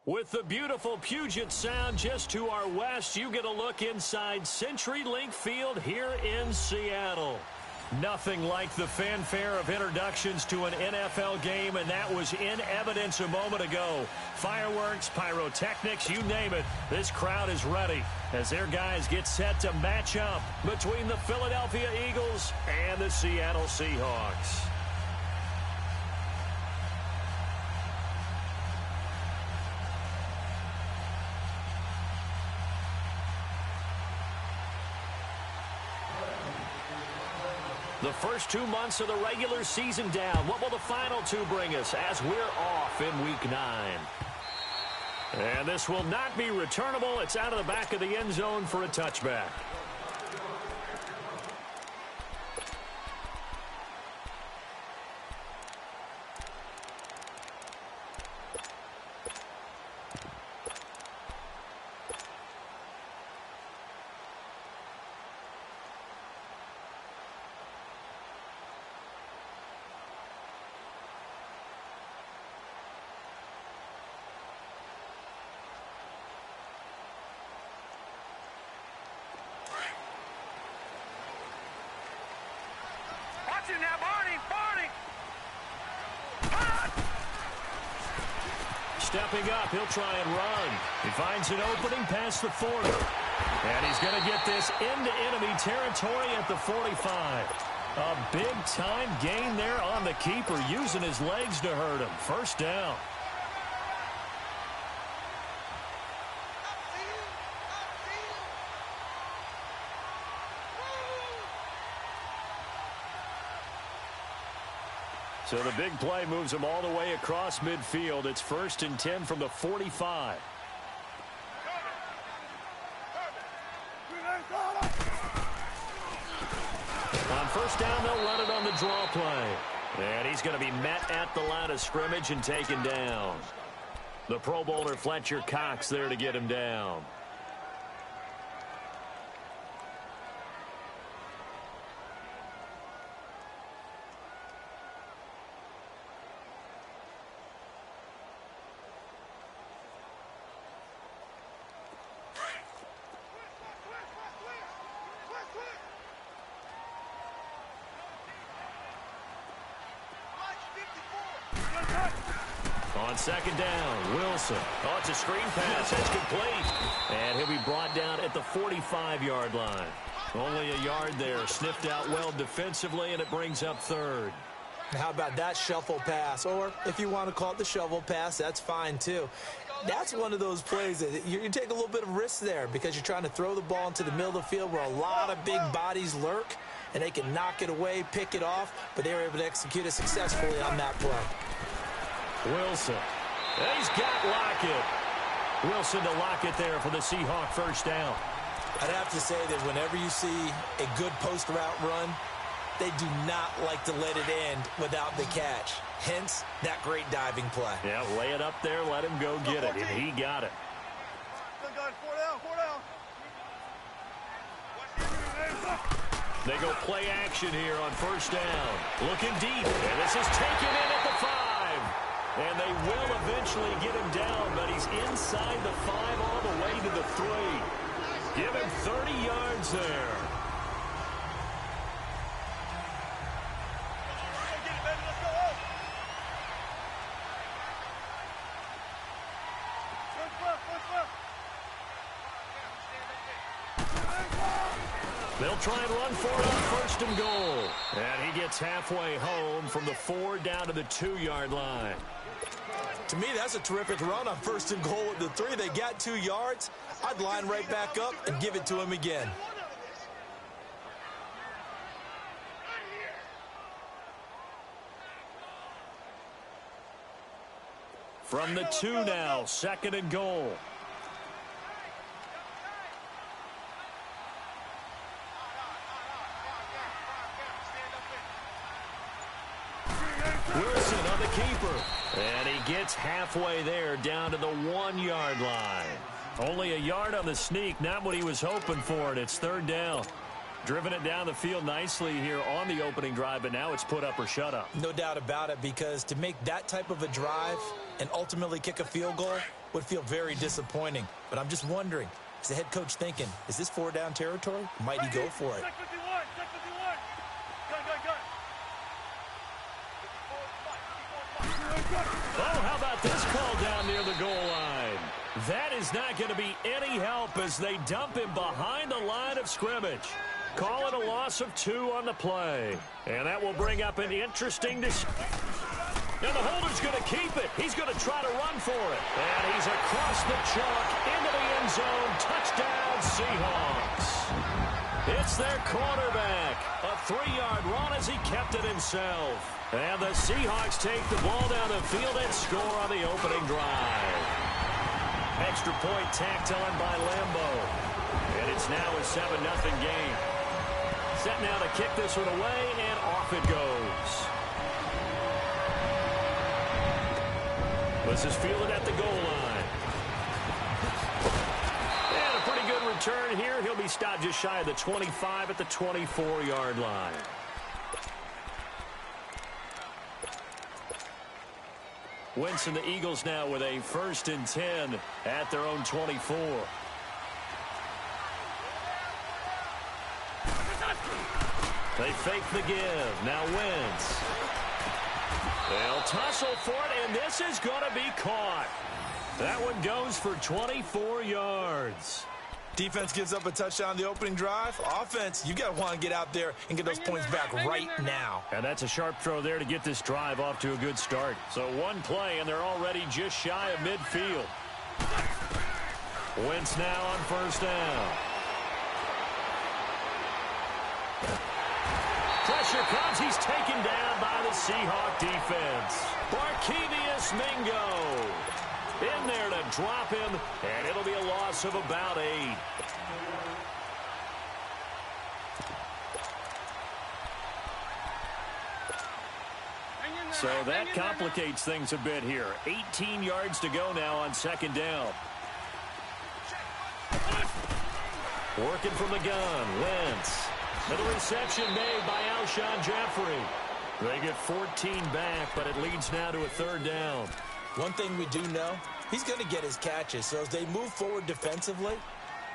With the beautiful Puget Sound just to our west, you get a look inside CenturyLink Field here in Seattle. Nothing like the fanfare of introductions to an NFL game, and that was in evidence a moment ago. Fireworks, pyrotechnics, you name it. This crowd is ready as their guys get set to match up between the Philadelphia Eagles and the Seattle Seahawks. The first 2 months of the regular season down. What will the final two bring us as we're off in Week 9? And this will not be returnable. It's out of the back of the end zone for a touchback. Now, Barney! Stepping up, he'll try and run. He finds an opening past the 40. And he's going to get this into enemy territory at the 45. A big-time gain there on the keeper, using his legs to hurt him. First down. So the big play moves him all the way across midfield. It's 1st and 10 from the 45. On first down, they'll run it on the draw play. And he's going to be met at the line of scrimmage and taken down. The Pro Bowler Fletcher Cox there to get him down. On second down, Wilson. Oh, it's a screen pass. That's complete. And he'll be brought down at the 45-yard line. Only a yard there. Sniffed out well defensively, and it brings up 3rd. How about that shuffle pass? Or if you want to call it the shovel pass, that's fine too. That's one of those plays that you take a little bit of risk there because you're trying to throw the ball into the middle of the field where a lot of big bodies lurk, and they can knock it away, pick it off, but they were able to execute it successfully on that play. Wilson. He's got Lockett. Wilson to Lockett there for the Seahawk first down. I'd have to say that whenever you see a good post route run, they do not like to let it end without the catch. Hence, that great diving play. Yeah, lay it up there, let him go get it, and he got it. They go play action here on first down. Looking deep, and this is taken in at the 5. And they will eventually get him down, but he's inside the 5 all the way to the 3. Give him 30 yards there. They'll try and run for it on 1st and goal. And he gets halfway home from the 4 down to the 2-yard line. To me, that's a terrific run on 1st and goal at the 3. They got 2 yards. I'd line right back up and give it to him again. From the 2 now, 2nd and goal. Wilson on the keeper. And he gets halfway there down to the 1-yard line. Only a yard on the sneak, not what he was hoping for, and it's 3rd down. Driven it down the field nicely here on the opening drive, but now it's put up or shut up. No doubt about it, because to make that type of a drive and ultimately kick a field goal, would feel very disappointing. But I'm just wondering, is the head coach thinking, is this 4-down territory? Might he go for it? Oh, how about this call down near the goal line? That is not going to be any help as they dump him behind the line of scrimmage. Call it a loss of 2 on the play. And that will bring up an interesting decision. And the holder's going to keep it. He's going to try to run for it. And he's across the chalk into the end zone. Touchdown, Seahawks. It's their quarterback. A 3-yard run as he kept it himself. And the Seahawks take the ball down the field and score on the opening drive. Extra point tacked on by Lambo. And it's now a 7-0 game. Set now to kick this one away, and off it goes. This is fielded at the goal line. And a pretty good return here. He'll be stopped just shy of the 25 at the 24-yard line. Wentz and the Eagles now with a 1st and 10 at their own 24. They fake the give. Now Wentz. They'll tussle for it, and this is going to be caught. That one goes for 24 yards. Defense gives up a touchdown on the opening drive. Offense, you got to want to get out there and get those points back right now. And that's a sharp throw there to get this drive off to a good start. So one play, and they're already just shy of midfield. Wentz now on 1st down. Pressure comes. He's taken down by the Seahawk defense. Barkevious Mingo in there to drop him, and it'll be a loss of about 8. So that complicates things a bit here. 18 yards to go now on 2nd down. Working from the gun, Wentz. And the reception made by Alshon Jeffrey. They get 14 back, but it leads now to a 3rd down. One thing we do know, he's going to get his catches. So as they move forward defensively,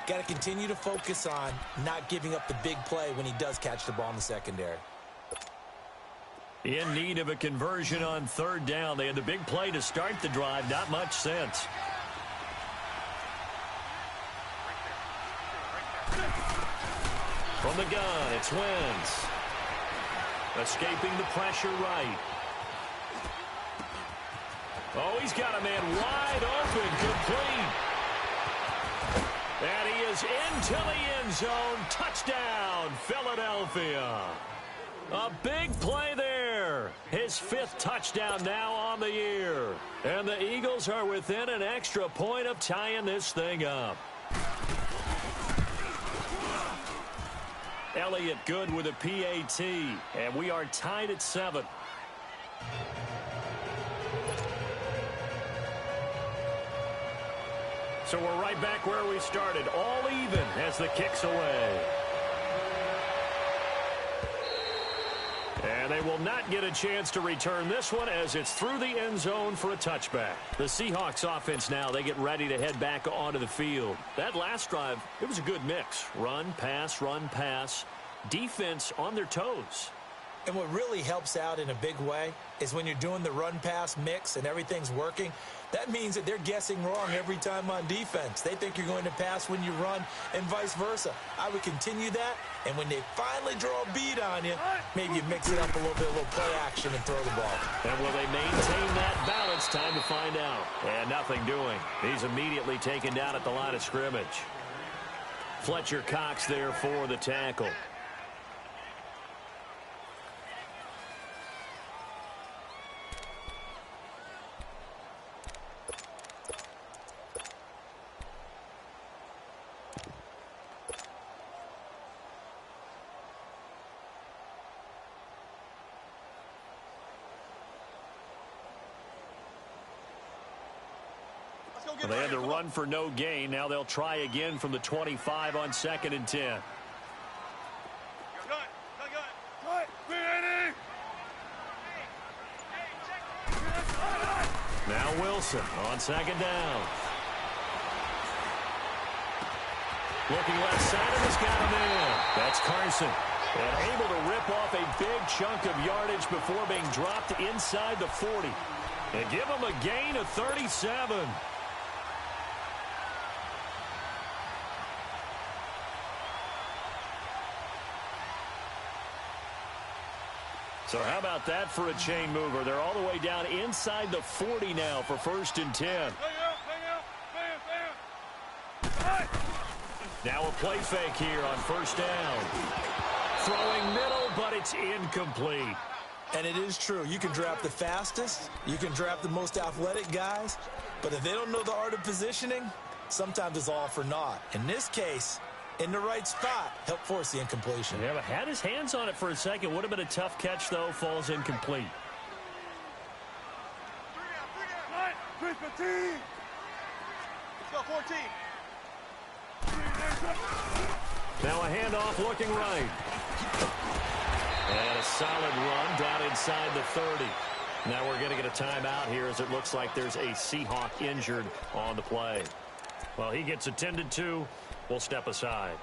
got to continue to focus on not giving up the big play when he does catch the ball in the secondary. In need of a conversion on 3rd down. They had the big play to start the drive. Not much sense. From the gun, it's Wentz. Escaping the pressure right. Oh, he's got a man wide open, complete. And he is into the end zone. Touchdown, Philadelphia. A big play there. His 5th touchdown now on the year. And the Eagles are within an extra point of tying this thing up. Elliott good with a PAT, and we are tied at 7. So we're right back where we started, all even as the kick's away. And they will not get a chance to return this one as it's through the end zone for a touchback. The Seahawks offense now, they get ready to head back onto the field. That last drive, it was a good mix. Run, pass, defense on their toes. And what really helps out in a big way is when you're doing the run-pass mix and everything's working, that means that they're guessing wrong every time on defense. They think you're going to pass when you run and vice versa. I would continue that, and when they finally draw a beat on you, maybe you mix it up a little play action and throw the ball. And will they maintain that balance? Time to find out. And nothing doing. He's immediately taken down at the line of scrimmage. Fletcher Cox there for the tackle. Well, they had to run for no gain. Now they'll try again from the 25 on 2nd and 10. Now Wilson on 2nd down. Looking left side, and has got him in. That's Carson. And able to rip off a big chunk of yardage before being dropped inside the 40. And give him a gain of 37. So how about that for a chain mover? They're all the way down inside the 40 now for 1st and 10. Now a play fake here on 1st down. Throwing middle, but it's incomplete. And it is true. You can draft the fastest. You can draft the most athletic guys. But if they don't know the art of positioning, sometimes it's all for naught. In this case, in the right spot, helped force the incompletion. Yeah, but had his hands on it for a second. Would have been a tough catch, though. Falls incomplete. Let's go, 14. Now a handoff looking right. And a solid run down inside the 30. Now we're going to get a timeout here as it looks like there's a Seahawk injured on the play. Well, he gets attended to. We'll step aside.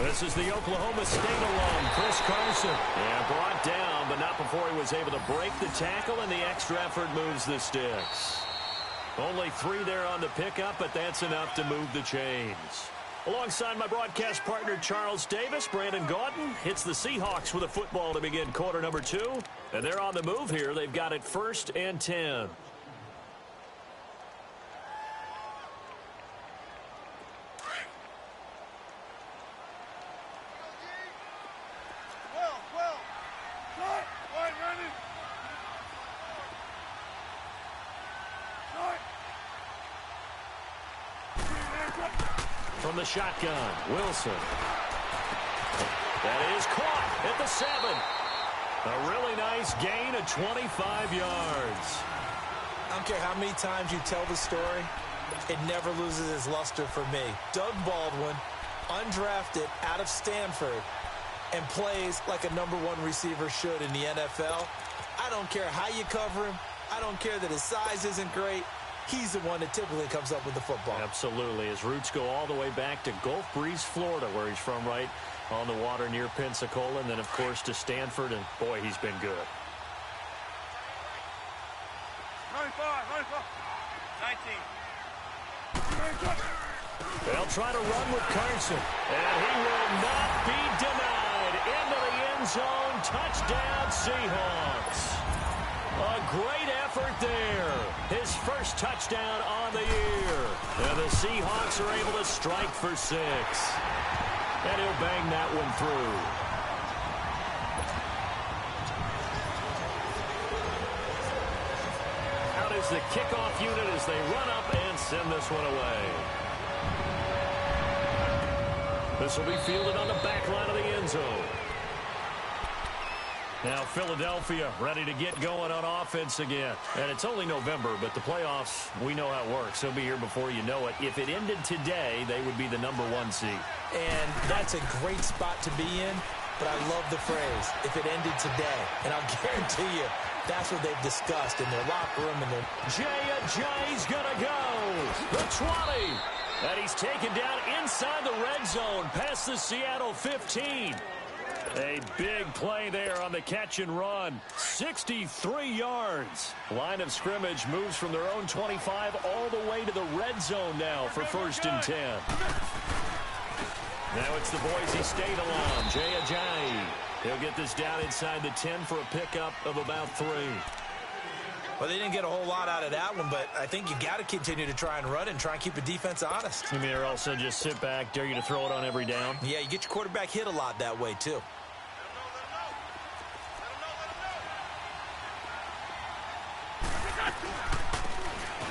This is the Oklahoma State alum, Chris Carson. And brought down, but not before he was able to break the tackle, and the extra effort moves the sticks. Only 3 there on the pickup, but that's enough to move the chains. Alongside my broadcast partner, Charles Davis, Brandon Gaudin hits the Seahawks with a football to begin quarter number 2. And they're on the move here. They've got it 1st and 10. From the shotgun, Wilson. That is caught at the 7. A really nice gain of 25 yards. I don't care how many times you tell the story, it never loses its luster for me. Doug Baldwin, undrafted out of Stanford, and plays like a #1 receiver should in the NFL. I don't care how you cover him. I don't care that his size isn't great. He's the one that typically comes up with the football. Absolutely. His roots go all the way back to Gulf Breeze, Florida, where he's from, right on the water near Pensacola. And then, of course, to Stanford. And, boy, he's been good. 19. They'll try to run with Carson. And he will not be denied. Into the end zone. Touchdown, Seahawks. A great effort there. His first touchdown on the year. And the Seahawks are able to strike for 6. And he'll bang that one through. Out is the kickoff unit as they run up and send this one away. This will be fielded on the back line of the end zone. Now Philadelphia ready to get going on offense again. And it's only November, but the playoffs, we know how it works. They'll be here before you know it. If it ended today, they would be the #1 seed. And that's a great spot to be in, but I love the phrase, if it ended today. And I'll guarantee you, that's what they've discussed in their locker room. And Jay's going to go. The 20. And he's taken down inside the red zone past the Seattle 15. A big play there on the catch and run. 63 yards. Line of scrimmage moves from their own 25 all the way to the red zone now for 1st and 10. Now it's the Boise State alum, Jay Ajayi. He'll get this down inside the 10 for a pickup of about 3. Well, they didn't get a whole lot out of that one, but I think you got to continue to try and run and try and keep the defense honest. You mean they're also just sit back, dare you to throw it on every down? Yeah, you get your quarterback hit a lot that way, too.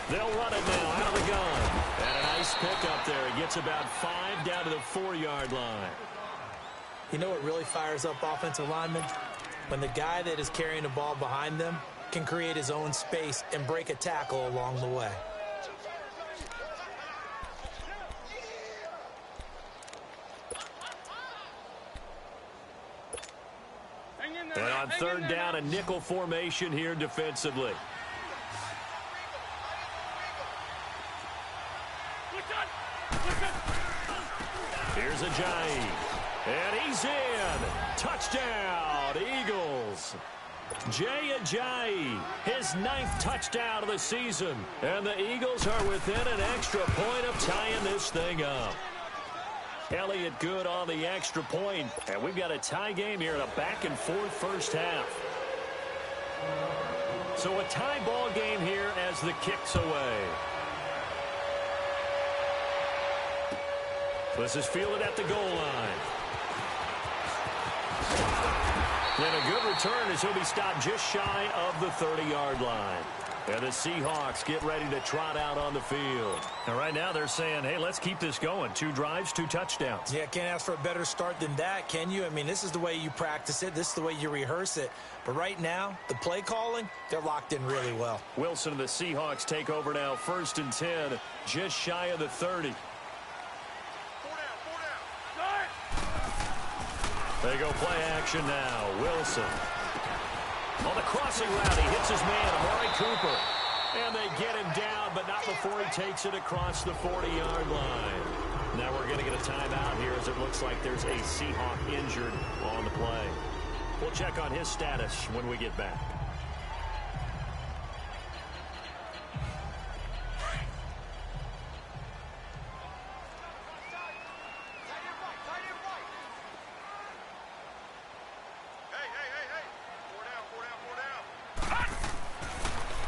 They'll run it now out of the gun. And a nice pick up there. He gets about 5 down to the 4-yard line. You know what really fires up offensive linemen? when the guy that is carrying the ball behind them can create his own space and break a tackle along the way. And on third down, a nickel formation here defensively. Here's Ajayi. And he's in. Touchdown, Eagles. Jay Ajayi, his 9th touchdown of the season. And the Eagles are within an extra point of tying this thing up. Elliott good on the extra point. And we've got a tie game here in a back-and-forth first half. So a tie ball game here as the kick's away. This is fielded at the goal line. And a good return as he'll be stopped just shy of the 30-yard line. And the Seahawks get ready to trot out on the field. And right now they're saying, hey, let's keep this going. 2 drives, 2 touchdowns. Yeah, can't ask for a better start than that, can you? I mean, this is the way you practice it. This is the way you rehearse it. But right now, the play calling, they're locked in really well. Wilson and the Seahawks take over now. 1st and 10, just shy of the 30. They go play action now. Wilson. On the crossing route, he hits his man, Amari Cooper. And they get him down, but not before he takes it across the 40-yard line. Now we're going to get a timeout here as it looks like there's a Seahawk injured on the play. We'll check on his status when we get back.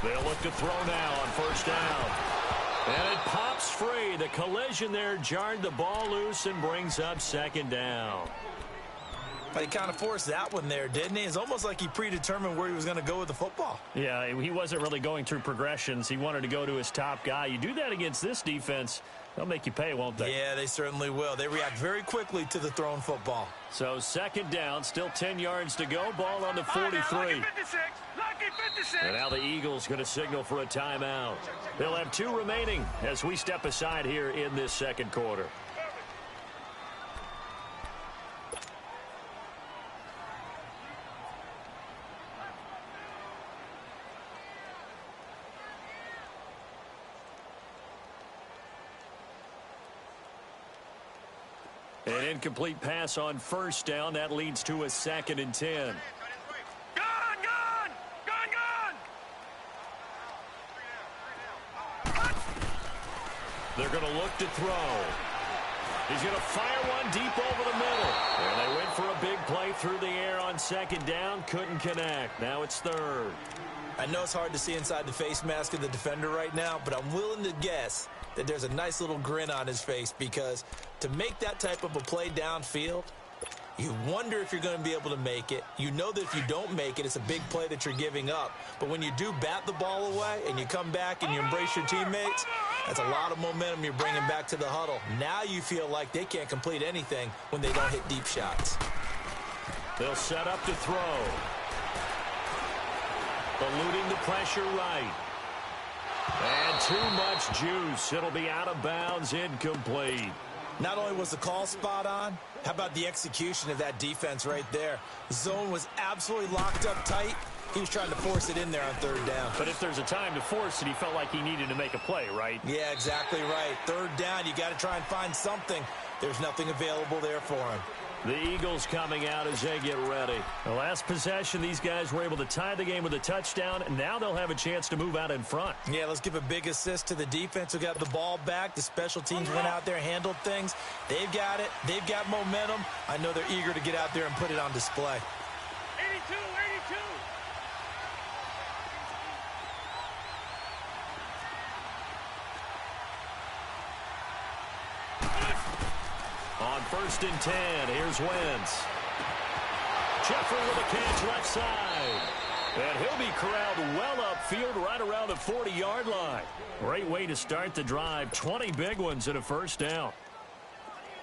They'll look to throw now on 1st down. And it pops free. The collision there jarred the ball loose and brings up 2nd down. But he kind of forced that one there, didn't he? It's almost like he predetermined where he was going to go with the football. Yeah, he wasn't really going through progressions. He wanted to go to his top guy. You do that against this defense, they'll make you pay, won't they? Yeah, they certainly will. They react very quickly to the thrown football. So 2nd down, still 10 yards to go. Ball on the 43. And now the Eagles going to signal for a timeout. They'll have 2 remaining as we step aside here in this 2nd quarter. An incomplete pass on 1st down. That leads to a 2nd and 10. They're going to look to throw. He's going to fire one deep over the middle. And they went for a big play through the air on 2nd down. Couldn't connect. Now it's 3rd. I know it's hard to see inside the face mask of the defender right now, but I'm willing to guess that there's a nice little grin on his face because to make that type of a play downfield, you wonder if you're going to be able to make it. You know that if you don't make it, it's a big play that you're giving up. But when you do bat the ball away and you come back and you embrace your teammates, that's a lot of momentum you're bringing back to the huddle. Now you feel like they can't complete anything when they don't hit deep shots. They'll set up to throw. Eluding the pressure right. And too much juice. It'll be out of bounds, incomplete. Not only was the call spot on, how about the execution of that defense right there? The zone was absolutely locked up tight. He was trying to force it in there on 3rd down. But if there's a time to force it, he felt like he needed to make a play, right? Yeah, exactly right. 3rd down, you got to try and find something. There's nothing available there for him. The Eagles coming out as they get ready. The last possession, these guys were able to tie the game with a touchdown, and now they'll have a chance to move out in front. Yeah, let's give a big assist to the defense who got the ball back. The special teams went out there, handled things. They've got it. They've got momentum. I know they're eager to get out there and put it on display. 82, 82. On 1st and 10, here's Wentz. Jeffrey with a catch left side. And he'll be corralled well upfield right around the 40-yard line. Great way to start the drive. 20 big ones and a 1st down.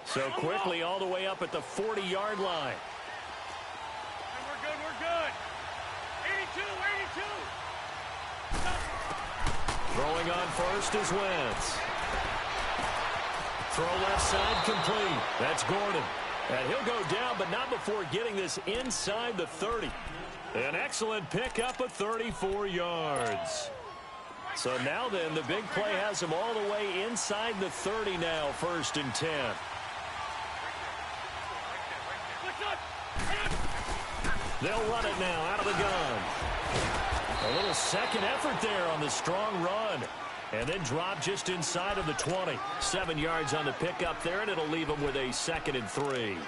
So quickly all the way up at the 40-yard line. We're good, we're good. Throwing on first is Wentz. Throw left side complete. That's Gordon. And he'll go down, but not before getting this inside the 30. An excellent pickup of 34 yards. So now then, the big play has him all the way inside the 30 now, 1st and 10. They'll run it now out of the gun. A little second effort there on the strong run. And then drop just inside of the 20. 7 yards on the pickup there, and it'll leave him with a 2nd and 3.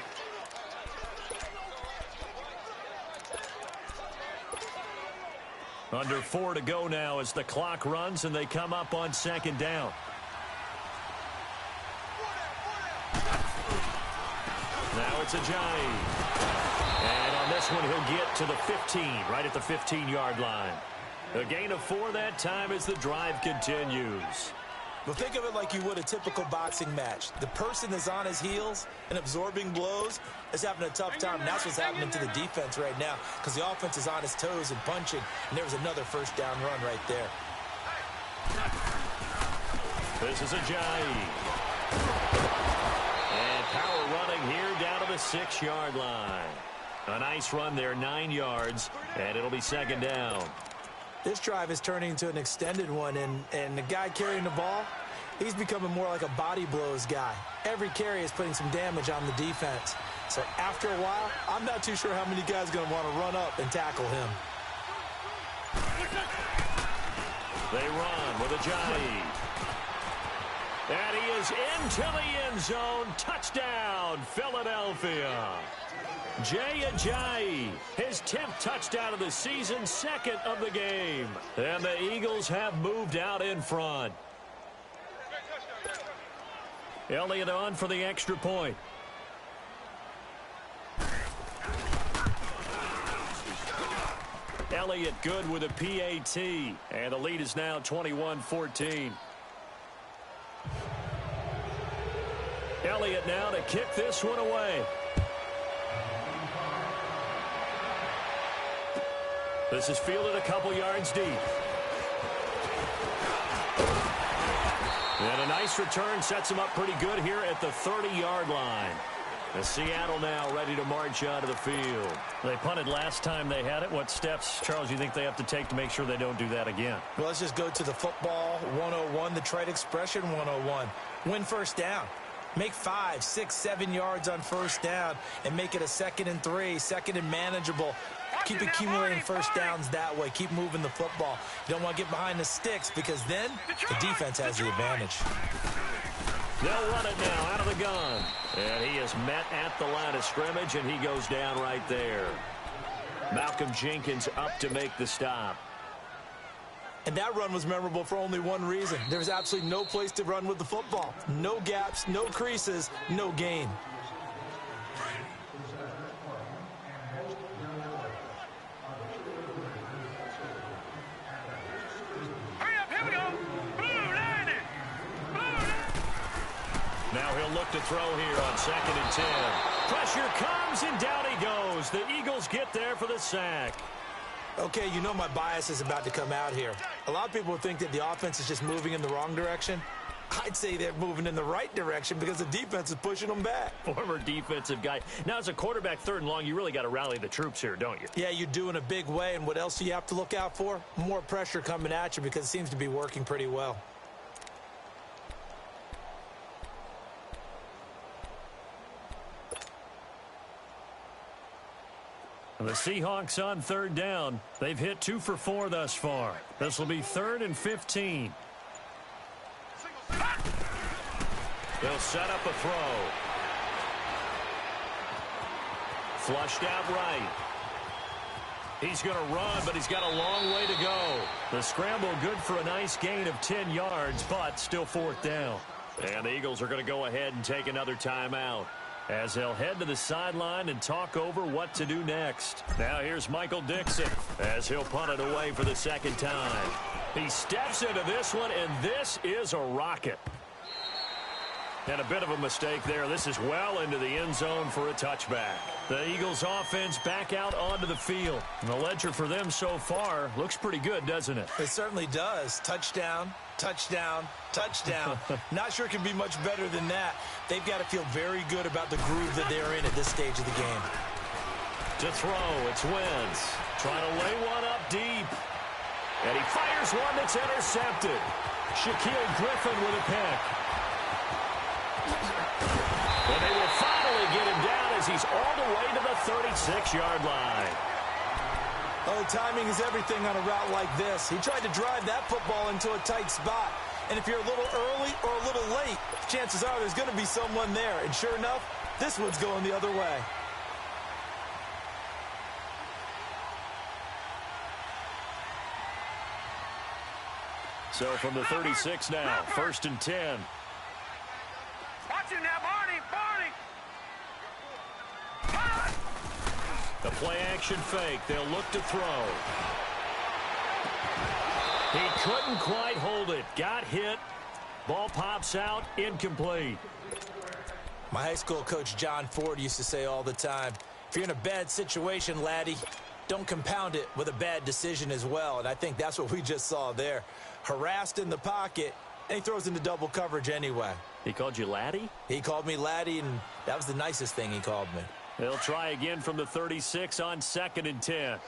Under 4 to go now as the clock runs, and they come up on 2nd down. Now it's Ajayi. And on this one, he'll get to the 15, right at the 15-yard line. A gain of 4 that time as the drive continues. Well, think of it like you would a typical boxing match. The person that's on his heels and absorbing blows is having a tough time. And that's what's happening to the defense right now because the offense is on his toes and punching. And there's another 1st down run right there. This is Ajayi. And power running here down to the 6-yard line. A nice run there, 9 yards, and it'll be 2nd down. This drive is turning into an extended one, and the guy carrying the ball, he's becoming more like a body blows guy. Every carry is putting some damage on the defense. So after a while, I'm not too sure how many guys are going to want to run up and tackle him. They run with Ajayi. And he is into the end zone. Touchdown, Philadelphia. Jay Ajayi, his 10th touchdown of the season, 2nd of the game. And the Eagles have moved out in front. Elliott on for the extra point. Elliott good with a PAT. And the lead is now 21-14. Elliott now to kick this one away. This is fielded a couple yards deep. And a nice return sets him up pretty good here at the 30-yard line. The Seattle now ready to march out of the field. They punted last time they had it. What steps, Charles, you think they have to take to make sure they don't do that again? Well, let's just go to the football 101, the trite expression 101. Win 1st down. Make 5, 6, 7 yards on 1st down and make it a 2nd and 3, 2nd and manageable. Keep accumulating 1st downs that way. Keep moving the football. You don't want to get behind the sticks because then the defense has the advantage. They'll run it now out of the gun. And he is met at the line of scrimmage, and he goes down right there. Malcolm Jenkins up to make the stop. And that run was memorable for only one reason. There was absolutely no place to run with the football. No gaps, no creases, no gain. Now he'll look to throw here on 2nd and 10. Pressure comes, and down he goes. The Eagles get there for the sack. Okay, you know my bias is about to come out here. A lot of people think that the offense is just moving in the wrong direction. I'd say they're moving in the right direction because the defense is pushing them back. Former defensive guy. Now, as a quarterback 3rd and long, you really got to rally the troops here, don't you? Yeah, you do in a big way. And what else do you have to look out for? More pressure coming at you because it seems to be working pretty well. The Seahawks on 3rd down. They've hit 2 for 4 thus far. This will be 3rd and 15. They'll set up a throw. Flushed out right. He's going to run, but he's got a long way to go. The scramble good for a nice gain of 10 yards, but still 4th down. And the Eagles are going to go ahead and take another timeout, as they'll head to the sideline and talk over what to do next. Now here's Michael Dixon as he'll punt it away for the 2nd time. He steps into this one, and this is a rocket. And a bit of a mistake there. This is well into the end zone for a touchback. The Eagles offense back out onto the field. And the ledger for them so far looks pretty good, doesn't it? It certainly does. Touchdown, touchdown, touchdown. Not sure it can be much better than that. They've got to feel very good about the groove that they're in at this stage of the game. To throw, it's Wentz. Trying to lay one up deep. And he fires one that's intercepted. Shaquille Griffin with a pick. And they will finally get him down as he's all the way to the 36-yard line. Oh, timing is everything on a route like this. He tried to drive that football into a tight spot. And if you're a little early or a little late, chances are there's going to be someone there. And sure enough, this one's going the other way. So from the 36 now, 1st and 10. Watch him now, Barney! The play-action fake. They'll look to throw. He couldn't quite hold it. Got hit. Ball pops out. Incomplete. My high school coach, John Ford, used to say all the time, if you're in a bad situation, laddie, don't compound it with a bad decision as well. And I think that's what we just saw there. Harassed in the pocket, and he throws into double coverage anyway. He called you laddie? He called me laddie, and that was the nicest thing he called me. They'll try again from the 36 on 2nd and 10.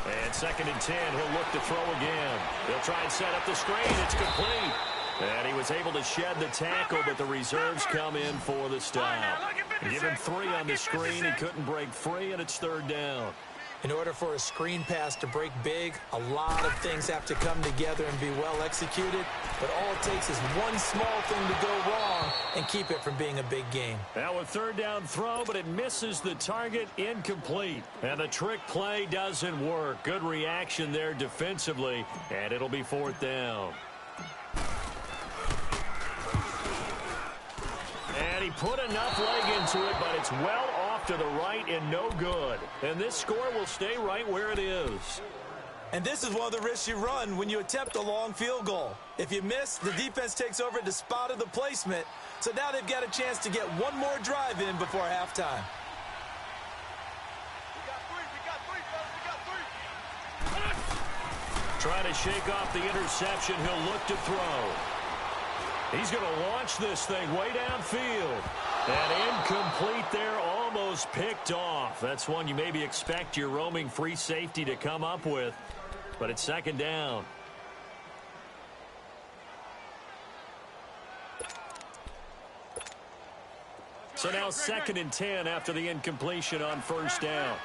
And 2nd and 10, he'll look to throw again. They'll try and set up the screen. It's complete. And he was able to shed the tackle, but the reserves come in for the stop. Give him 3 on the screen. He couldn't break free, and it's 3rd down. In order for a screen pass to break big, a lot of things have to come together and be well executed. But all it takes is one small thing to go wrong and keep it from being a big game. Now a 3rd down throw, but it misses the target, incomplete. And the trick play doesn't work. Good reaction there defensively, and it'll be 4th down. And he put enough leg into it, but it's well off to the right and no good. And this score will stay right where it is. And this is one of the risks you run when you attempt a long field goal. If you miss, the defense takes over at the spot of the placement. So now they've got a chance to get one more drive in before halftime. Trying to shake off the interception. He'll look to throw. He's going to launch this thing way downfield. And incomplete there, almost picked off. That's one you maybe expect your roaming free safety to come up with. But it's 2nd down. So now 2nd and 10 after the incompletion on 1st down.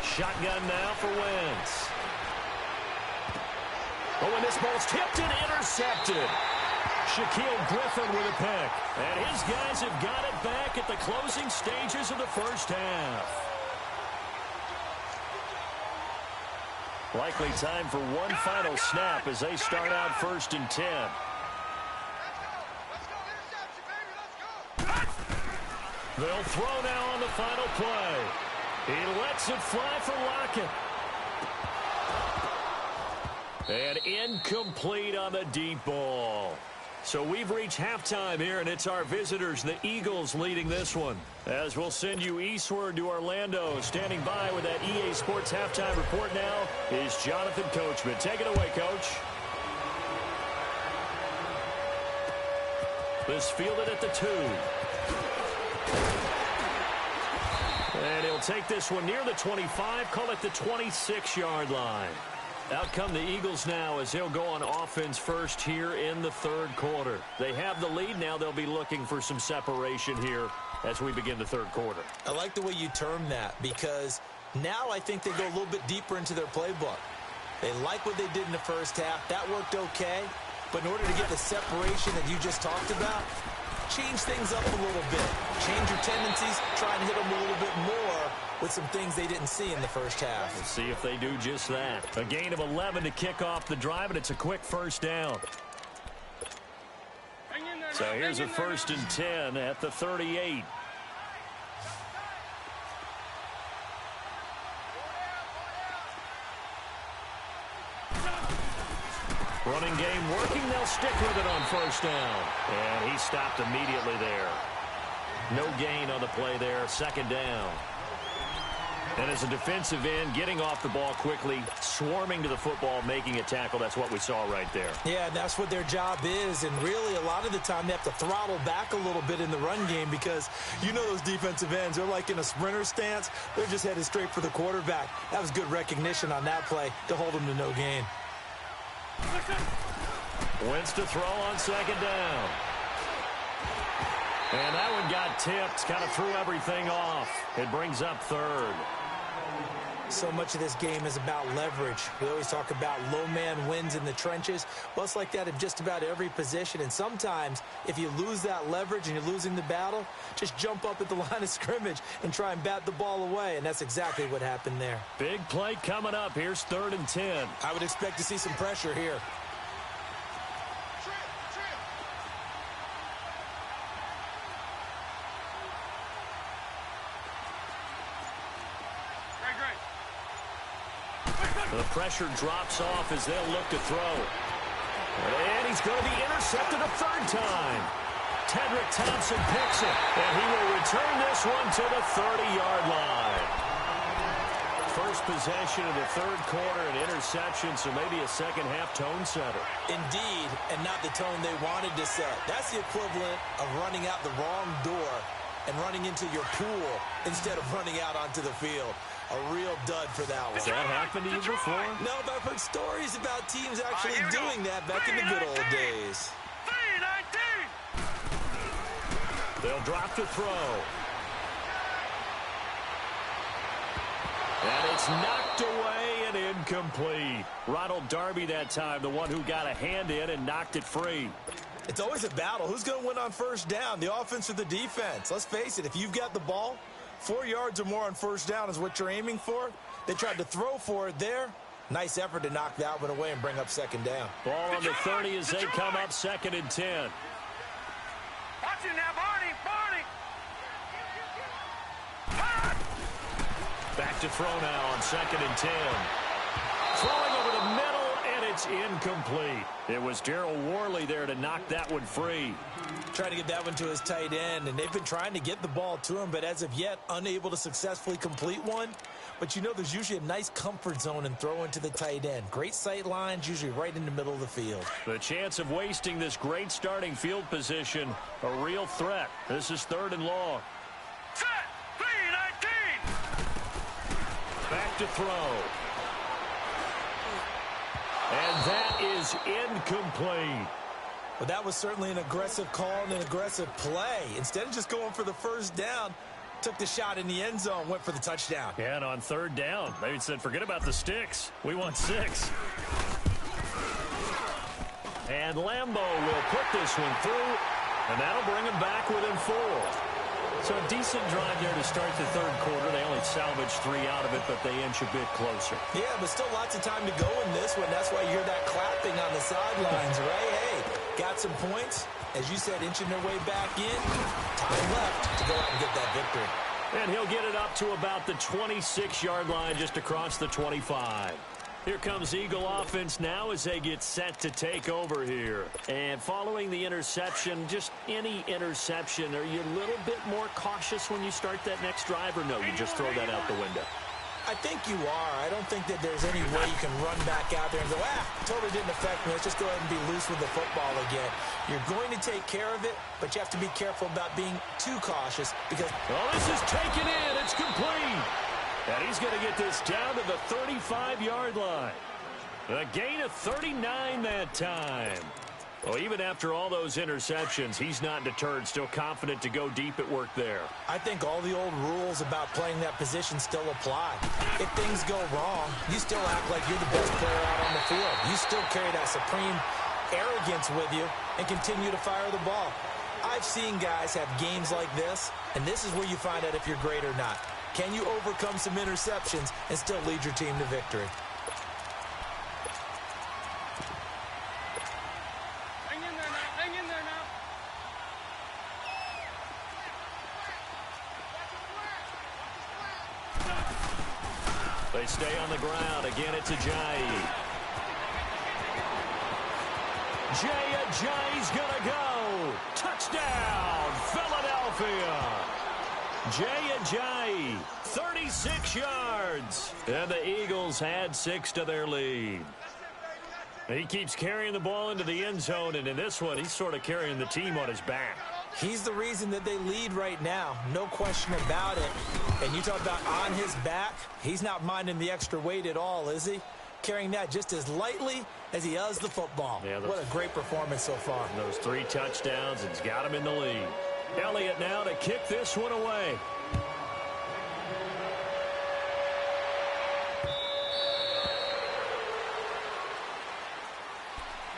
Shotgun now for Wentz. Oh, and this ball's tipped and intercepted. Shaquille Griffin with a pick. And his guys have got it back at the closing stages of the 1st half. Likely time for one final snap as they start out 1st and 10. They'll throw now on the final play. He lets it fly for Lockett. And incomplete on the deep ball. So we've reached halftime here, and it's our visitors, the Eagles, leading this one. As we'll send you eastward to Orlando. Standing by with that EA Sports halftime report now is Jonathan Coachman. Take it away, Coach. This fielded at the 2. And he'll take this one near the 25, call it the 26-yard line. Out come the Eagles now as they'll go on offense first here in the 3rd quarter. They have the lead now. They'll be looking for some separation here as we begin the 3rd quarter. I like the way you term that because now I think they go a little bit deeper into their playbook. They like what they did in the 1st half. That worked okay. But in order to get the separation that you just talked about, change things up a little bit. Change your tendencies. Try and hit them a little bit more with some things they didn't see in the 1st half. Let's see if they do just that. A gain of 11 to kick off the drive, and it's a quick 1st down. So here's a 1st and 10 at the 38. Running game working. They'll stick with it on first down. And he stopped immediately there. No gain on the play there. Second down. And as a defensive end, getting off the ball quickly, swarming to the football, making a tackle, that's what we saw right there. Yeah, and that's what their job is. And really, a lot of the time, they have to throttle back a little bit in the run game because you know those defensive ends, they're like in a sprinter stance. They're just headed straight for the quarterback. That was good recognition on that play to hold them to no gain. Wentz to throw on second down. And that one got tipped, kind of threw everything off. It brings up third. So much of this game is about leverage. We always talk about low man wins in the trenches. Well, it's like that in just about every position. And sometimes, if you lose that leverage and you're losing the battle, just jump up at the line of scrimmage and try and bat the ball away. And that's exactly what happened there. Big play coming up. Here's 3rd and 10. I would expect to see some pressure here. The pressure drops off as they'll look to throw. And he's going to be intercepted a 3rd time. Tedrick Thompson picks it, and he will return this one to the 30-yard line. First possession of the 3rd quarter, an interception, so maybe a second-half tone setter. Indeed, and not the tone they wanted to set. That's the equivalent of running out the wrong door and running into your pool instead of running out onto the field. A real dud for that one. Has that happened to you before? No, but I've heard stories about teams actually doing that back in the good old days. 3-19. They'll drop to throw. And it's knocked away and incomplete. Ronald Darby that time, the one who got a hand in and knocked it free. It's always a battle. Who's going to win on first down, the offense or the defense? Let's face it, if you've got the ball, 4 yards or more on first down is what you're aiming for. They tried to throw for it there. Nice effort to knock that one away and bring up second down. Ball on the 30 as they come up 2nd and 10. Watch it now, Barney. Back to throw now on 2nd and 10. Throwing over the middle, and it's incomplete. It was Darryl Worley there to knock that one free. Trying to get that one to his tight end, and they've been trying to get the ball to him, but as of yet, unable to successfully complete one. But you know there's usually a nice comfort zone in throwing to the tight end. Great sight lines, usually right in the middle of the field. The chance of wasting this great starting field position, a real threat. This is 3rd and long. Set. 3-19. Back to throw. And that is incomplete. But that was certainly an aggressive call and an aggressive play. Instead of just going for the first down, took the shot in the end zone, went for the touchdown. Yeah, and on 3rd down, they said, forget about the sticks. We want 6. And Lambeau will put this one through, and that'll bring him back within 4. So a decent drive there to start the 3rd quarter. They only salvaged 3 out of it, but they inch a bit closer. Yeah, but still lots of time to go in this one. That's why you hear that clapping on the sidelines, right? Hey, got some points. As you said, inching their way back in. Time left to go out and get that victory. And he'll get it up to about the 26-yard line, just across the 25. Here comes Eagle offense now as they get set to take over here. And following the interception, just any interception, are you a little bit more cautious when you start that next drive, or no, you just throw that out the window? I think you are. I don't think that there's any way you can run back out there and go, totally didn't affect me. Let's just go ahead and be loose with the football again. You're going to take care of it, but you have to be careful about being too cautious because... Well, this is taken in. It's complete. And he's going to get this down to the 35-yard line. A gain of 39 that time. Well, even after all those interceptions, he's not deterred, still confident to go deep at work there. I think all the old rules about playing that position still apply. If things go wrong, you still act like you're the best player out on the field. You still carry that supreme arrogance with you and continue to fire the ball. I've seen guys have games like this, and this is where you find out if you're great or not. Can you overcome some interceptions and still lead your team to victory? Hang in there now. They stay on the ground. Again, it's Ajayi. Jay Ajayi's going to go. Touchdown, Philadelphia. Jay Ajayi, 36 yards. And the Eagles add 6 to their lead. He keeps carrying the ball into the end zone, and in this one, he's sort of carrying the team on his back. He's the reason that they lead right now. No question about it. And you talk about on his back, he's not minding the extra weight at all, is he? Carrying that just as lightly as he does the football. Yeah, what a great performance so far. Those 3 touchdowns, it's got him in the lead. Elliott now to kick this one away.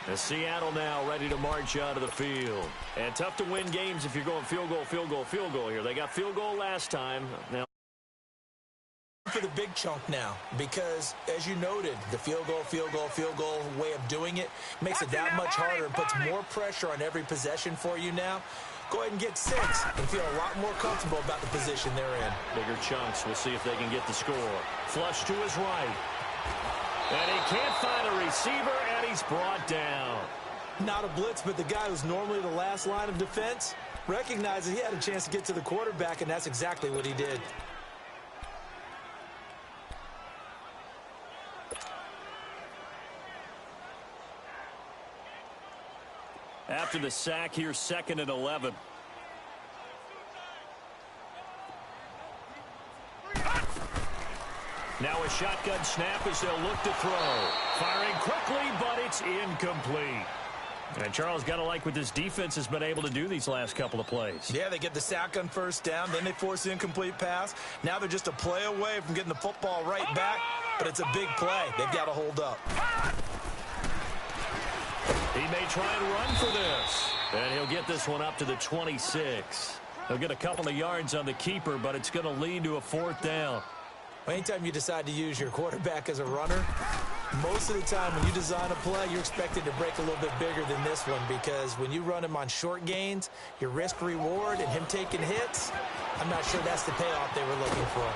And Seattle now ready to march out of the field. And tough to win games if you're going field goal, field goal, field goal here. They got field goal last time. Now for the big chunk now, because as you noted, the field goal way of doing it makes it that much harder and puts more pressure on every possession for you now. Go ahead and get 6 and feel a lot more comfortable about the position they're in. Bigger chunks. We'll see if they can get the score. Flush to his right. And he can't find a receiver, and he's brought down. Not a blitz, but the guy who's normally the last line of defense recognizes he had a chance to get to the quarterback, and that's exactly what he did. After the sack, here's 2nd and 11. Now a shotgun snap as they'll look to throw. Firing quickly, but it's incomplete. And Charles, got to like what this defense has been able to do these last couple of plays. Yeah, they get the sack on first down, then they force the incomplete pass. Now they're just a play away from getting the football right back, but it's a big play. They've got to hold up. He may try and run for this. And he'll get this one up to the 26. He'll get a couple of yards on the keeper, but it's going to lead to a 4th down. Anytime you decide to use your quarterback as a runner, most of the time when you design a play, you're expected to break a little bit bigger than this one, because when you run him on short gains, your risk-reward and him taking hits, I'm not sure that's the payoff they were looking for.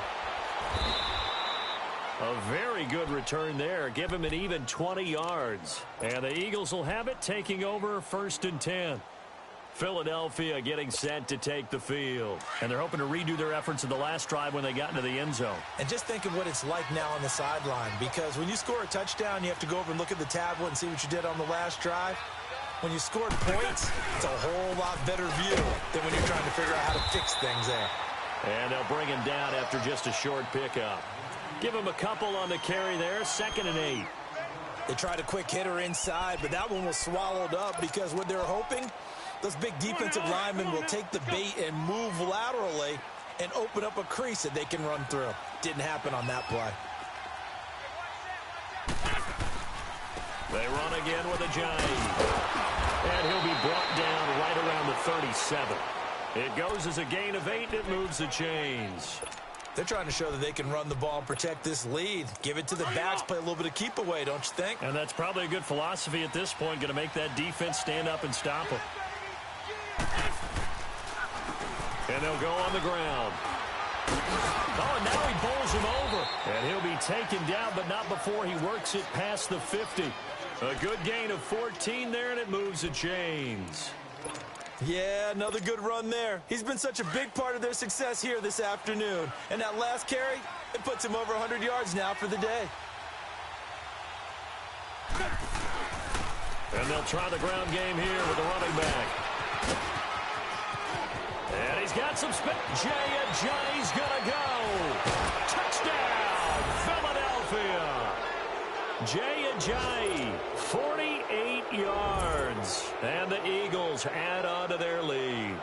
A very good return there. Give him an even 20 yards. And the Eagles will have it, taking over 1st and 10. Philadelphia getting set to take the field. And they're hoping to redo their efforts in the last drive when they got into the end zone. And just think of what it's like now on the sideline, because when you score a touchdown, you have to go over and look at the tablet and see what you did on the last drive. When you scored points, it's a whole lot better view than when you're trying to figure out how to fix things there. And they'll bring him down after just a short pickup. Give him a couple on the carry there, 2nd and 8. They tried a quick hitter inside, but that one was swallowed up because what they're hoping, those big defensive linemen will take the bait and move laterally and open up a crease that they can run through. Didn't happen on that play. They run again with Ajayi. And he'll be brought down right around the 37. It goes as a gain of 8. It moves the chains. They're trying to show that they can run the ball and protect this lead. Give it to the backs, play a little bit of keep away, don't you think? And that's probably a good philosophy at this point, going to make that defense stand up and stop them. And they'll go on the ground. Oh, and now he bowls him over. And he'll be taken down, but not before he works it past the 50. A good gain of 14 there, and it moves the chains. Yeah, another good run there. He's been such a big part of their success here this afternoon. And that last carry, it puts him over 100 yards now for the day. And they'll try the ground game here with the running back. And he's got some spin. Jay Ajayi's going to go. Touchdown, Philadelphia. Jay Ajayi, 48 yards. And the Eagles add on to their lead.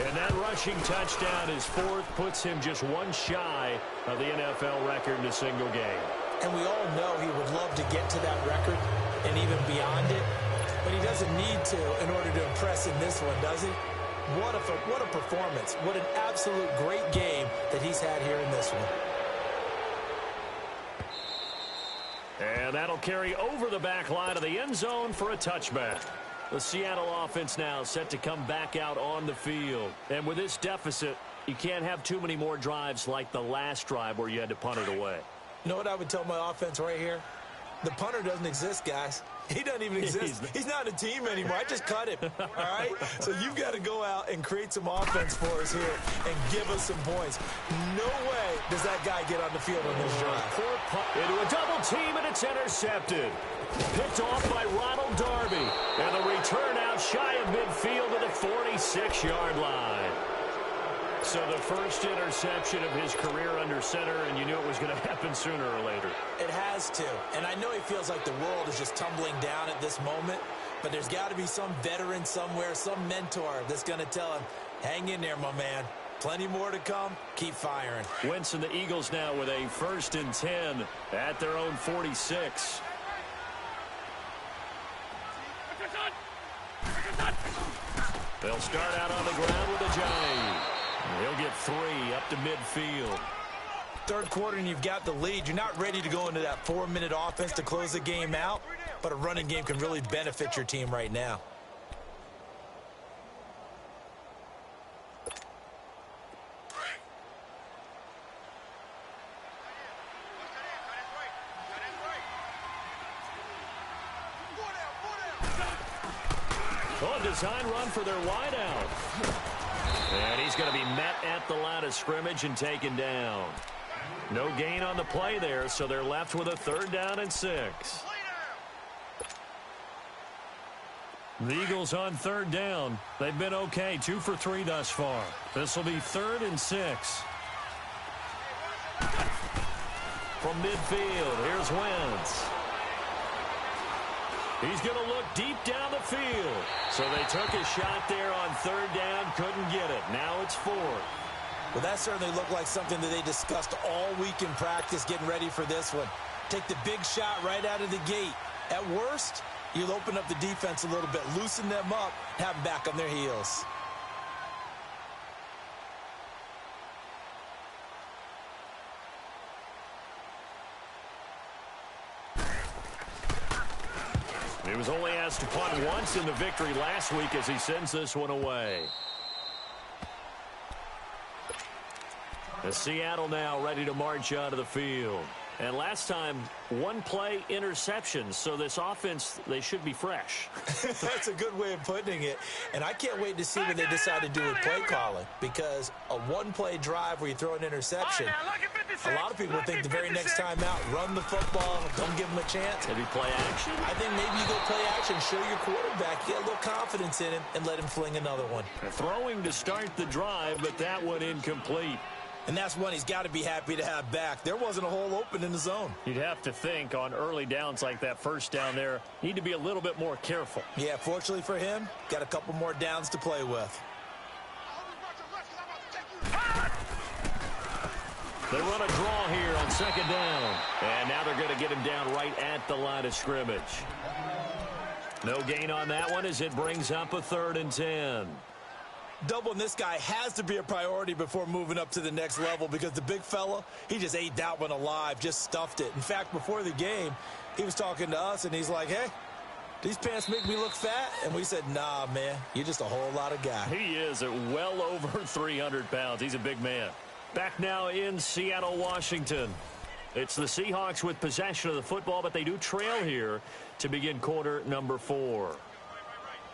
And that rushing touchdown, his 4th, puts him just one shy of the NFL record in a single game. And we all know he would love to get to that record and even beyond it. But he doesn't need to in order to impress in this one, does he? What a performance. What an absolute great game that he's had here in this one. And that'll carry over the back line of the end zone for a touchback. The Seattle offense now set to come back out on the field. And with this deficit, you can't have too many more drives like the last drive where you had to punt it away. You know what I would tell my offense right here? The punter doesn't exist, guys. He doesn't even exist. He's not a team anymore. I just cut him, all right? So you've got to go out and create some offense for us here and give us some points. No way does that guy get on the field on this drive. Into a double team, and it's intercepted. Picked off by Ronald Darby. And the return out shy of midfield to the 46-yard line. So the first interception of his career under center, and you knew it was going to happen sooner or later. It has to. And I know he feels like the world is just tumbling down at this moment, but there's got to be some veteran somewhere, some mentor that's going to tell him, hang in there, my man. Plenty more to come. Keep firing. Wentz and the Eagles now with a 1st and 10 at their own 46. They'll start out on the ground with Ajayi. He'll get 3 up to midfield. Third quarter and you've got the lead. You're not ready to go into that 4-minute offense to close the game out, but a running game can really benefit your team right now. On design run for their wideout. And he's going to be met at the line of scrimmage and taken down. No gain on the play there, so they're left with a 3rd down and 6. The Eagles on 3rd down. They've been okay, 2 for 3 thus far. This will be 3rd and 6. From midfield, here's Wentz. He's going to look deep down the field. So they took a shot there on 3rd down, couldn't get it. Now it's 4th. Well, that certainly looked like something that they discussed all week in practice, getting ready for this one. Take the big shot right out of the gate. At worst, you'll open up the defense a little bit, loosen them up, have them back on their heels. He was only asked to punt once in the victory last week as he sends this one away. As Seattle now ready to march out of the field. And last time, 1-play interception. So this offense, they should be fresh. That's a good way of putting it. And I can't wait to see what they decide to do with play calling. Because a 1-play drive where you throw an interception, a lot of people think the very next time out, run the football, don't give them a chance. Maybe play action? I think maybe you go play action, show your quarterback, get a little confidence in him, and let him fling another one. Throwing to start the drive, but that one incomplete. And that's one he's got to be happy to have back. There wasn't a hole open in the zone. You'd have to think on early downs like that 1st down there, need to be a little bit more careful. Yeah, fortunately for him, got a couple more downs to play with. They run a draw here on 2nd down. And now they're going to get him down right at the line of scrimmage. No gain on that one as it brings up a 3rd and 10. Doubling this guy has to be a priority before moving up to the next level because the big fella, he just ate that one alive, just stuffed it. In fact, before the game, he was talking to us, and he's like, hey, these pants make me look fat? And we said, nah, man, you're just a whole lot of guy. He is at well over 300 pounds. He's a big man. Back now in Seattle, Washington. It's the Seahawks with possession of the football, but they do trail here to begin quarter number 4. All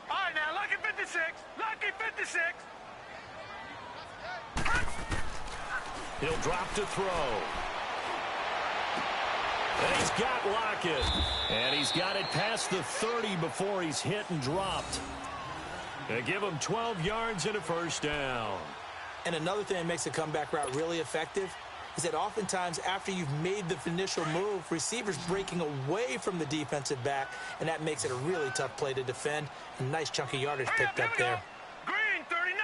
right, now, lucky 56. Lucky 56. He'll drop to throw. And he's got Lockett. And he's got it past the 30 before he's hit and dropped. They give him 12 yards and a 1st down. And another thing that makes a comeback route really effective is that oftentimes after you've made the initial move, receivers breaking away from the defensive back, and that makes it a really tough play to defend. A nice chunk of yardage picked up there. Green 39.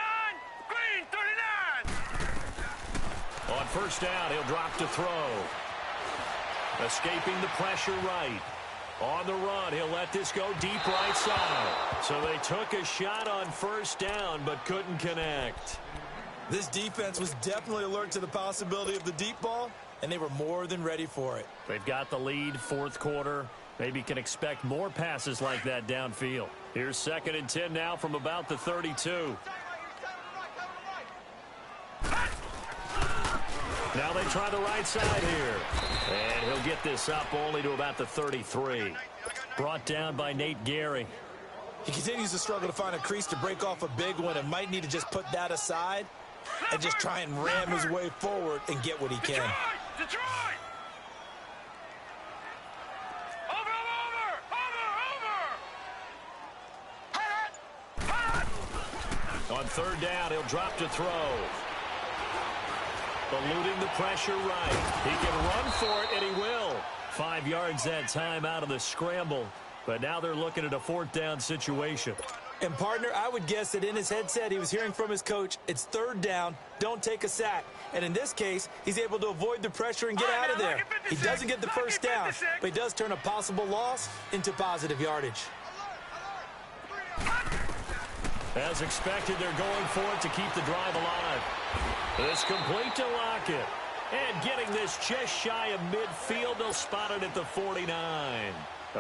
Green 39. On 1st down, he'll drop to throw. Escaping the pressure right. On the run, he'll let this go deep right side. So they took a shot on 1st down, but couldn't connect. This defense was definitely alert to the possibility of the deep ball, and they were more than ready for it. They've got the lead, 4th quarter. Maybe can expect more passes like that downfield. Here's 2nd and 10 now from about the 32. Now they try the right side here. And he'll get this up only to about the 33. Brought down by Nate Gary. He continues to struggle to find a crease to break off a big one and might need to just put that aside and just try and ram his way forward and get what he can. Detroit! On third down, he'll drop to throw. Eluding the pressure right. He can run for it, and he will. 5 yards that time out of the scramble. But now they're looking at a fourth down situation. And, partner, I would guess that in his headset he was hearing from his coach, it's third down, don't take a sack. And in this case, he's able to avoid the pressure and get out of there. He doesn't get the first down, but he does turn a possible loss into positive yardage. As expected, they're going for it to keep the drive alive. It's complete to Lockett. And getting this just shy of midfield, they'll spot it at the 49.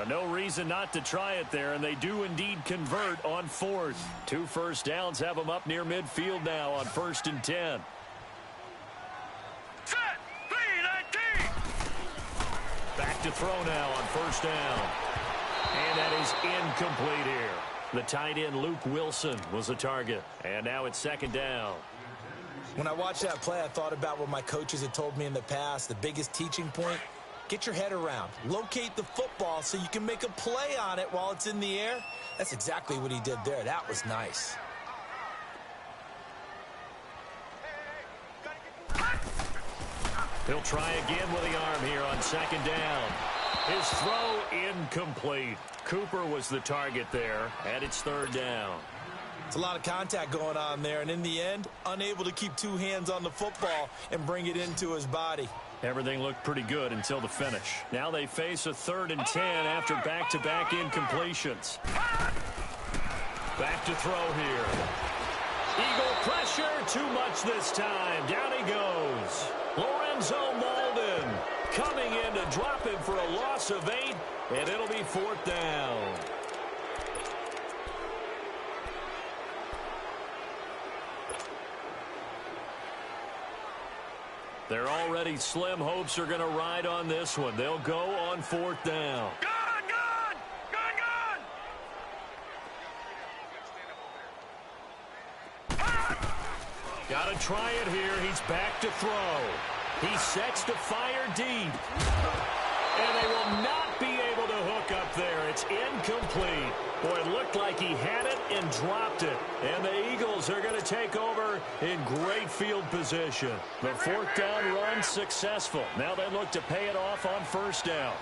No reason not to try it there, and they do indeed convert on fourth. 2 first downs have them up near midfield now on 1st and 10. Set! 3-19! Back to throw now on 1st down. And that is incomplete here. The tight end, Luke Wilson, was the target. And now it's 2nd down. When I watched that play, I thought about what my coaches had told me in the past. The biggest teaching point, get your head around. Locate the football so you can make a play on it while it's in the air. That's exactly what he did there. That was nice. He'll try again with the arm here on 2nd down. His throw incomplete. Cooper was the target there, and it's 3rd down. It's a lot of contact going on there, and in the end, unable to keep 2 hands on the football and bring it into his body. Everything looked pretty good until the finish. Now they face a 3rd and 10 after back-to-back incompletions. Back to throw here. Eagle pressure, too much this time. Down he goes. Lorenzo Molden coming in to drop him for a loss of 8, and it'll be 4th down. They're already slim hopes are going to ride on this one. They'll go on 4th down. Gun! Gun! Gun! Gun! Got to try it here. He's back to throw. He sets to fire deep. And they will not be able to hook up there. It's incomplete. Boy, it looked like he had it and dropped it. And the Eagles are going to take over in great field position. The 4th down run successful. Now they look to pay it off on 1st down.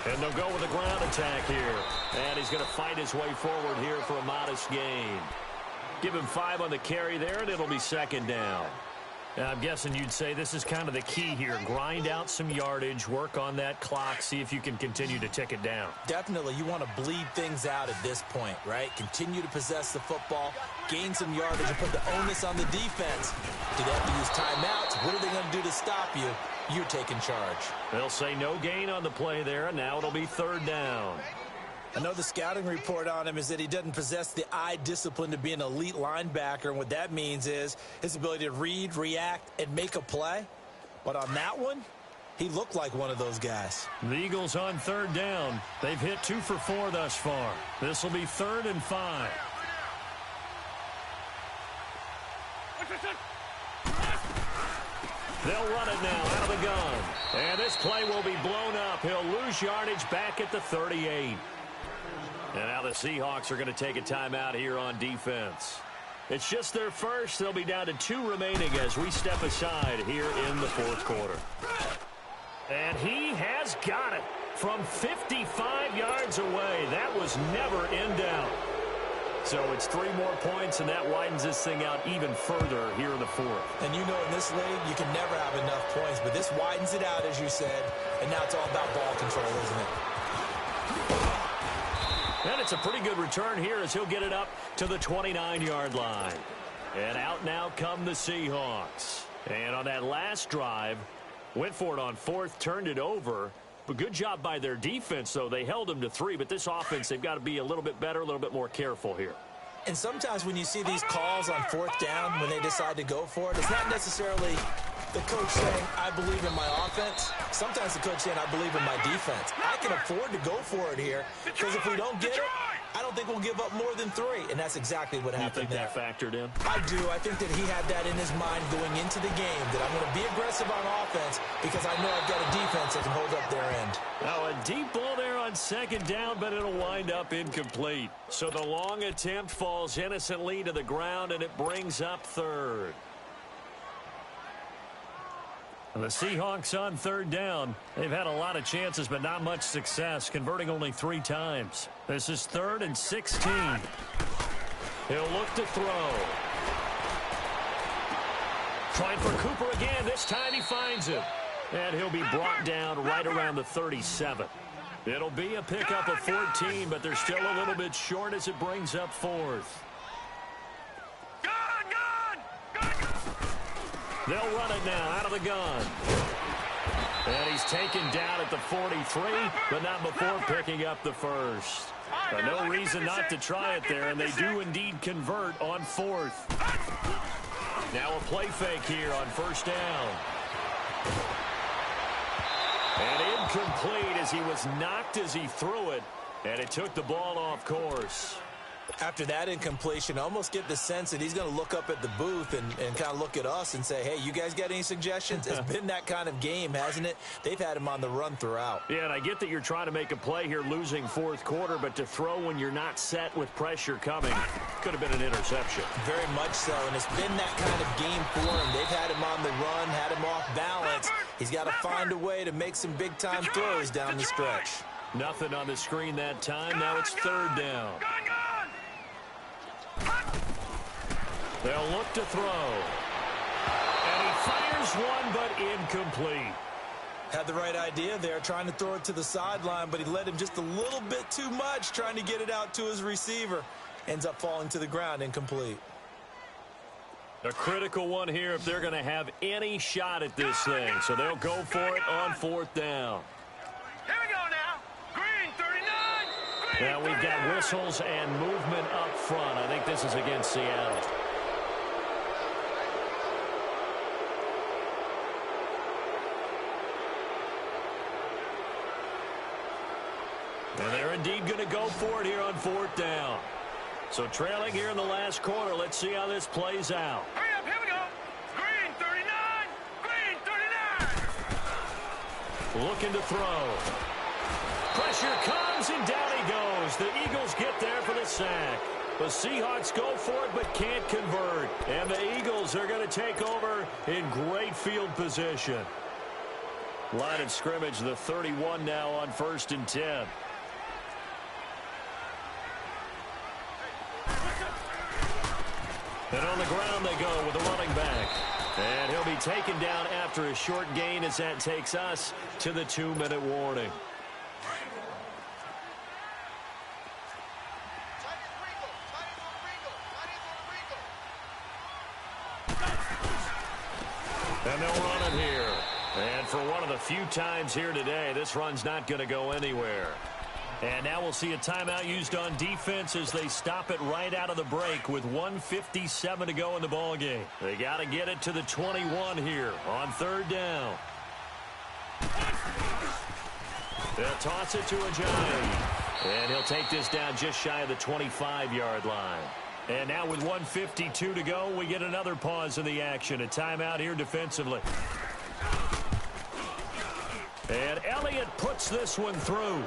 And they'll go with a ground attack here. And he's going to fight his way forward here for a modest gain. Give him 5 on the carry there, and it'll be 2nd down. I'm guessing you'd say this is kind of the key here. Grind out some yardage, work on that clock, see if you can continue to tick it down. Definitely. You want to bleed things out at this point, right? Continue to possess the football, gain some yardage, and put the onus on the defense. Do they have to use timeouts? What are they going to do to stop you? You're taking charge. They'll say no gain on the play there, and now it'll be 3rd down. I know the scouting report on him is that he doesn't possess the eye discipline to be an elite linebacker, and what that means is his ability to read, react, and make a play. But on that one, he looked like one of those guys. The Eagles on 3rd down. They've hit 2 for 4 thus far. This will be 3rd and 5. They'll run it now out of the gun. And this play will be blown up. He'll lose yardage back at the 38. And now the Seahawks are going to take a timeout here on defense. It's just their first. They'll be down to 2 remaining as we step aside here in the 4th quarter. And he has got it from 55 yards away. That was never in doubt. So it's 3 more points, and that widens this thing out even further here in the 4th. And you know in this league, you can never have enough points, but this widens it out, as you said, and now it's all about ball control, isn't it? And it's a pretty good return here as he'll get it up to the 29-yard line. And out now come the Seahawks. And on that last drive, went for it on 4th, turned it over. But good job by their defense, though. They held them to 3, but this offense, they've got to be a little bit better, a little bit more careful here. And sometimes when you see these calls on fourth down, when they decide to go for it, it's not necessarily the coach saying, I believe in my offense. Sometimes the coach saying, I believe in my defense. I can afford to go for it here because if we don't get it, I don't think we'll give up more than 3. And that's exactly what happened there. You think that factored in? I do. I think that he had that in his mind going into the game, that I'm going to be aggressive on offense because I know I've got a defense that can hold up their end. Now a deep ball there on second down, but it'll wind up incomplete. So the long attempt falls innocently to the ground, and it brings up third. And the Seahawks on third down. They've had a lot of chances, but not much success, converting only 3 times. This is 3rd and 16. He'll look to throw. Trying for Cooper again. This time he finds him. And he'll be brought down right around the 37. It'll be a pickup of 14, but they're still a little bit short as it brings up 4th. They'll run it now out of the gun. And he's taken down at the 43, but not before picking up the first. But no reason not to try it there, and they do indeed convert on 4th. Now a play fake here on first down. And incomplete as he was knocked as he threw it, and it took the ball off course. After that incompletion, I almost get the sense that he's going to look up at the booth and kind of look at us and say, hey, you guys got any suggestions? It's been that kind of game, hasn't it? They've had him on the run throughout. Yeah, and I get that you're trying to make a play here losing 4th quarter, but to throw when you're not set with pressure coming could have been an interception. Very much so, and it's been that kind of game for him. They've had him on the run, had him off balance. He's got to find a way to make some big-time throws down the stretch. Nothing on the screen that time. Now it's 3rd down. They'll look to throw. And he fires one, but incomplete. Had the right idea there, trying to throw it to the sideline, but he led him just a little bit too much, trying to get it out to his receiver. Ends up falling to the ground, incomplete. A critical one here if they're going to have any shot at this thing. So they'll go for it on 4th down. Here we go now. Green 39. Green Now we've got whistles and movement up front. I think this is against Seattle. And they're indeed going to go for it here on 4th down. So trailing here in the last quarter. Let's see how this plays out. Hurry up, here we go. Green 39. Green 39. Looking to throw. Pressure comes, and down he goes. The Eagles get there for the sack. The Seahawks go for it, but can't convert. And the Eagles are going to take over in great field position. Line of scrimmage, the 31 now on 1st and 10. And on the ground they go with the running back. And he'll be taken down after a short gain as that takes us to the 2-minute warning. And they'll run it here. And for one of the few times here today, this run's not going to go anywhere. And now we'll see a timeout used on defense as they stop it right out of the break with 1:57 to go in the ballgame. They got to get it to the 21 here on 3rd down. They'll toss it to Ajayi. And he'll take this down just shy of the 25-yard line. And now with 1:52 to go, we get another pause in the action. A timeout here defensively. And Elliott puts this one through.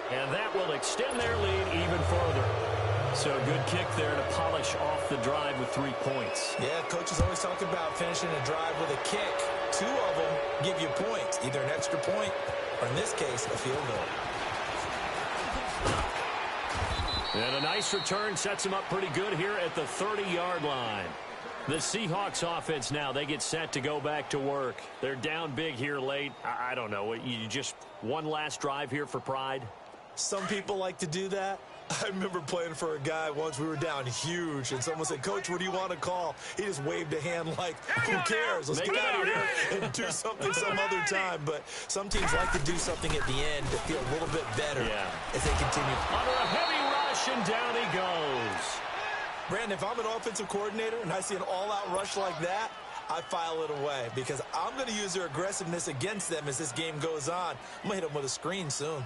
And that will extend their lead even further. So a good kick there to polish off the drive with 3 points. Yeah, coaches always talk about finishing a drive with a kick. 2 of them give you points, either an extra point or, in this case, a field goal. And a nice return sets them up pretty good here at the 30-yard line. The Seahawks offense now, they get set to go back to work. They're down big here late. I don't know. You just one last drive here for pride? Some people like to do that. I remember playing for a guy once. We were down huge, and someone said, Coach, what do you want to call? He just waved a hand like, who cares? Let's get out of here and do something some other time. But some teams like to do something at the end to feel a little bit better as they continue. Under a heavy rush, and down he goes. Brandon, if I'm an offensive coordinator and I see an all-out rush like that, I file it away because I'm going to use their aggressiveness against them as this game goes on. I'm going to hit them with a screen soon.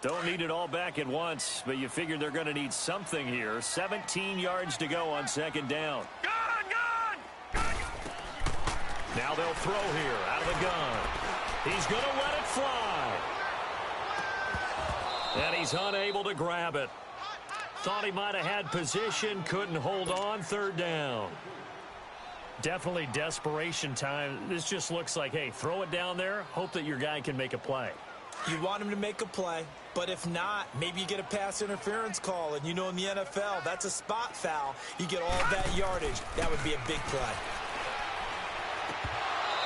Don't need it all back at once, but you figure they're going to need something here. 17 yards to go on second down. Gun! Now they'll throw here out of the gun. He's going to let it fly. And he's unable to grab it. Thought he might have had position, couldn't hold on, third down. Definitely desperation time. This just looks like, hey, throw it down there, hope that your guy can make a play. You want him to make a play, but if not, maybe you get a pass interference call, and you know in the NFL, that's a spot foul. You get all that yardage. That would be a big play.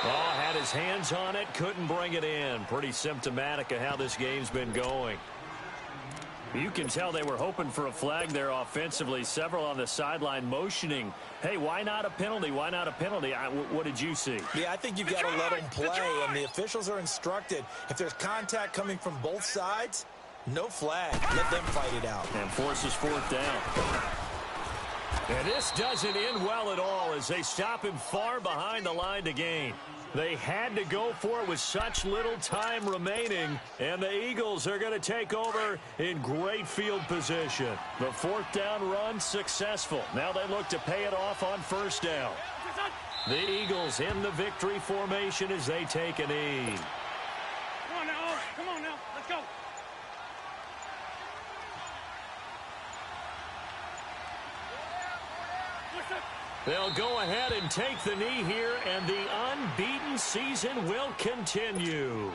Oh, had his hands on it, couldn't bring it in. Pretty symptomatic of how this game's been going. You can tell they were hoping for a flag there offensively. Several on the sideline motioning. Hey, why not a penalty? Why not a penalty? What did you see? Yeah, I think you've got to let them play, and the officials are instructed. If there's contact coming from both sides, no flag. Let them fight it out. And forces fourth down. And this doesn't end well at all as they stop him far behind the line to gain. They had to go for it with such little time remaining, and the Eagles are going to take over in great field position. The fourth down run successful. Now they look to pay it off on first down. The Eagles in the victory formation as they take a knee. Come on now, come on now, let's go. They'll go ahead and take the knee here, and the unbeaten season will continue.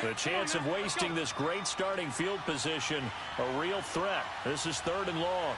The chance of wasting this great starting field position, a real threat. This is third and long.